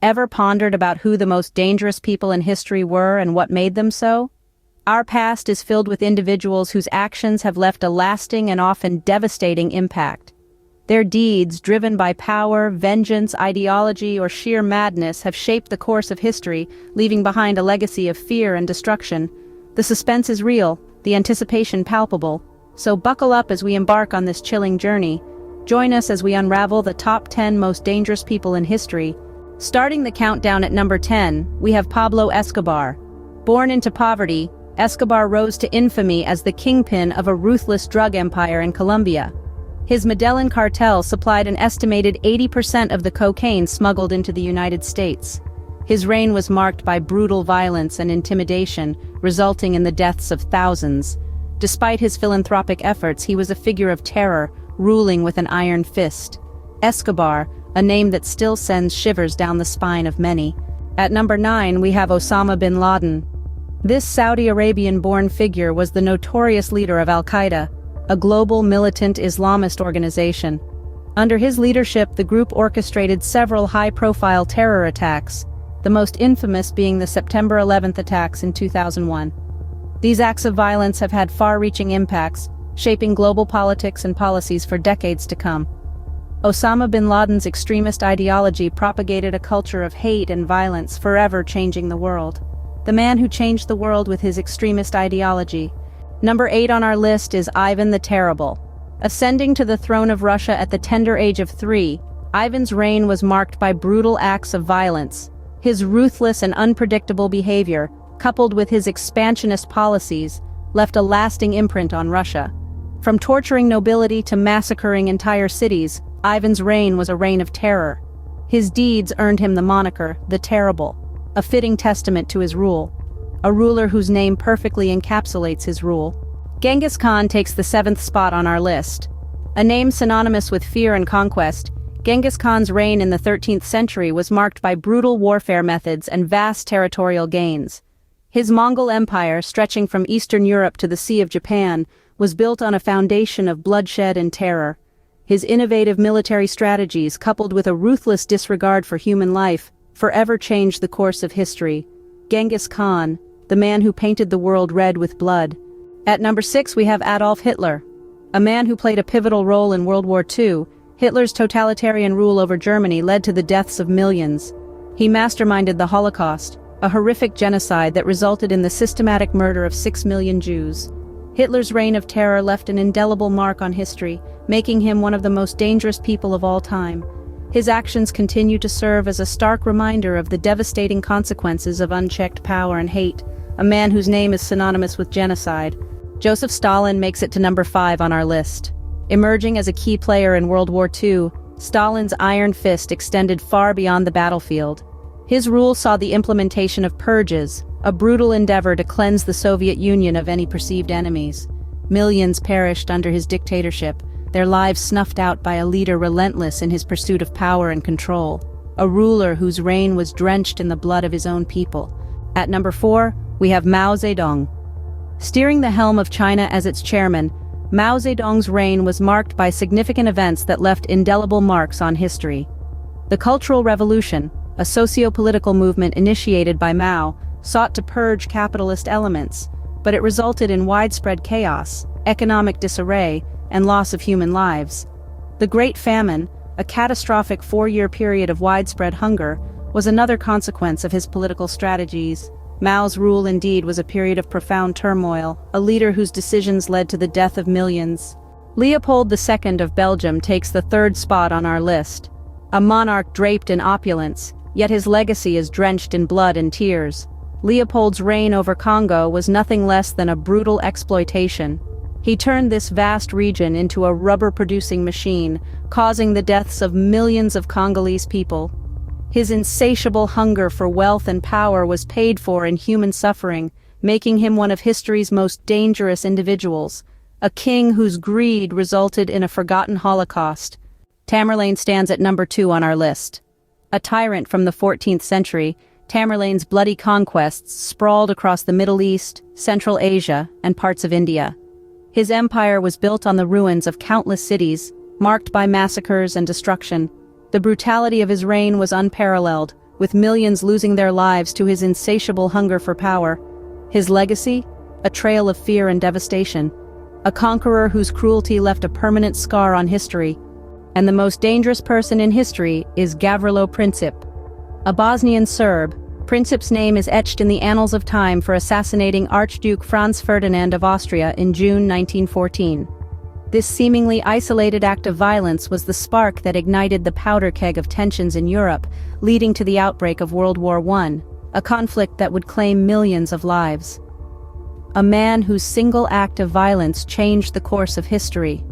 Ever pondered about who the most dangerous people in history were and what made them so? Our past is filled with individuals whose actions have left a lasting and often devastating impact. Their deeds, driven by power, vengeance, ideology, or sheer madness, have shaped the course of history, leaving behind a legacy of fear and destruction. The suspense is real, the anticipation palpable. So buckle up as we embark on this chilling journey. Join us as we unravel the top 10 most dangerous people in history. Starting the countdown at number 10, we have Pablo Escobar. Born into poverty, Escobar rose to infamy as the kingpin of a ruthless drug empire in Colombia. His Medellin cartel supplied an estimated 80% of the cocaine smuggled into the United States. His reign was marked by brutal violence and intimidation, resulting in the deaths of thousands. Despite his philanthropic efforts, he was a figure of terror, ruling with an iron fist. Escobar, a name that still sends shivers down the spine of many. At number 9, we have Osama bin Laden. This Saudi Arabian-born figure was the notorious leader of Al-Qaeda, a global militant Islamist organization. Under his leadership, the group orchestrated several high-profile terror attacks, the most infamous being the September 11th attacks in 2001. These acts of violence have had far-reaching impacts, shaping global politics and policies for decades to come. Osama bin Laden's extremist ideology propagated a culture of hate and violence, forever changing the world. The man who changed the world with his extremist ideology. Number 8 on our list is Ivan the Terrible. Ascending to the throne of Russia at the tender age of 3, Ivan's reign was marked by brutal acts of violence. His ruthless and unpredictable behavior, coupled with his expansionist policies, left a lasting imprint on Russia. From torturing nobility to massacring entire cities, Ivan's reign was a reign of terror. His deeds earned him the moniker, the Terrible, a fitting testament to his rule. A ruler whose name perfectly encapsulates his rule. Genghis Khan takes the 7th spot on our list. A name synonymous with fear and conquest, Genghis Khan's reign in the 13th century was marked by brutal warfare methods and vast territorial gains. His Mongol Empire, stretching from Eastern Europe to the Sea of Japan, was built on a foundation of bloodshed and terror. His innovative military strategies, coupled with a ruthless disregard for human life, forever changed the course of history. Genghis Khan, the man who painted the world red with blood. At number 6 we have Adolf Hitler. A man who played a pivotal role in World War II, Hitler's totalitarian rule over Germany led to the deaths of millions. He masterminded the Holocaust, a horrific genocide that resulted in the systematic murder of 6 million Jews. Hitler's reign of terror left an indelible mark on history, making him one of the most dangerous people of all time. His actions continue to serve as a stark reminder of the devastating consequences of unchecked power and hate, a man whose name is synonymous with genocide. Joseph Stalin makes it to number 5 on our list. Emerging as a key player in World War II, Stalin's iron fist extended far beyond the battlefield. His rule saw the implementation of purges, a brutal endeavor to cleanse the Soviet Union of any perceived enemies. Millions perished under his dictatorship, their lives snuffed out by a leader relentless in his pursuit of power and control, a ruler whose reign was drenched in the blood of his own people. At number 4, we have Mao Zedong. Steering the helm of China as its chairman, Mao Zedong's reign was marked by significant events that left indelible marks on history. The Cultural Revolution, a socio-political movement initiated by Mao, sought to purge capitalist elements, but it resulted in widespread chaos, economic disarray, and loss of human lives. The Great Famine, a catastrophic 4-year period of widespread hunger, was another consequence of his political strategies. Mao's rule indeed was a period of profound turmoil, a leader whose decisions led to the death of millions. Leopold II of Belgium takes the 3rd spot on our list. A monarch draped in opulence, yet his legacy is drenched in blood and tears. Leopold's reign over Congo was nothing less than a brutal exploitation. He turned this vast region into a rubber-producing machine, causing the deaths of millions of Congolese people. His insatiable hunger for wealth and power was paid for in human suffering, making him one of history's most dangerous individuals, a king whose greed resulted in a forgotten Holocaust. Tamerlane stands at number 2 on our list. A tyrant from the 14th century, Tamerlane's bloody conquests sprawled across the Middle East, Central Asia, and parts of India. His empire was built on the ruins of countless cities, marked by massacres and destruction. The brutality of his reign was unparalleled, with millions losing their lives to his insatiable hunger for power. His legacy? A trail of fear and devastation. A conqueror whose cruelty left a permanent scar on history. And the most dangerous person in history is Gavrilo Princip. A Bosnian Serb, Princip's name is etched in the annals of time for assassinating Archduke Franz Ferdinand of Austria in June 1914. This seemingly isolated act of violence was the spark that ignited the powder keg of tensions in Europe, leading to the outbreak of World War I, a conflict that would claim millions of lives. A man whose single act of violence changed the course of history.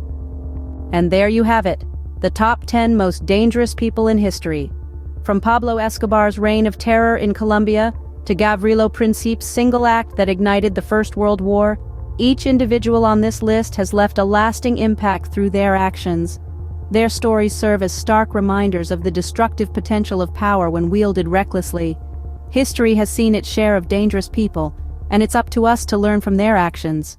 And there you have it, the top 10 most dangerous people in history. From Pablo Escobar's reign of terror in Colombia to Gavrilo Princip's single act that ignited the First World War, each individual on this list has left a lasting impact through their actions. Their stories serve as stark reminders of the destructive potential of power when wielded recklessly. History has seen its share of dangerous people, and it's up to us to learn from their actions.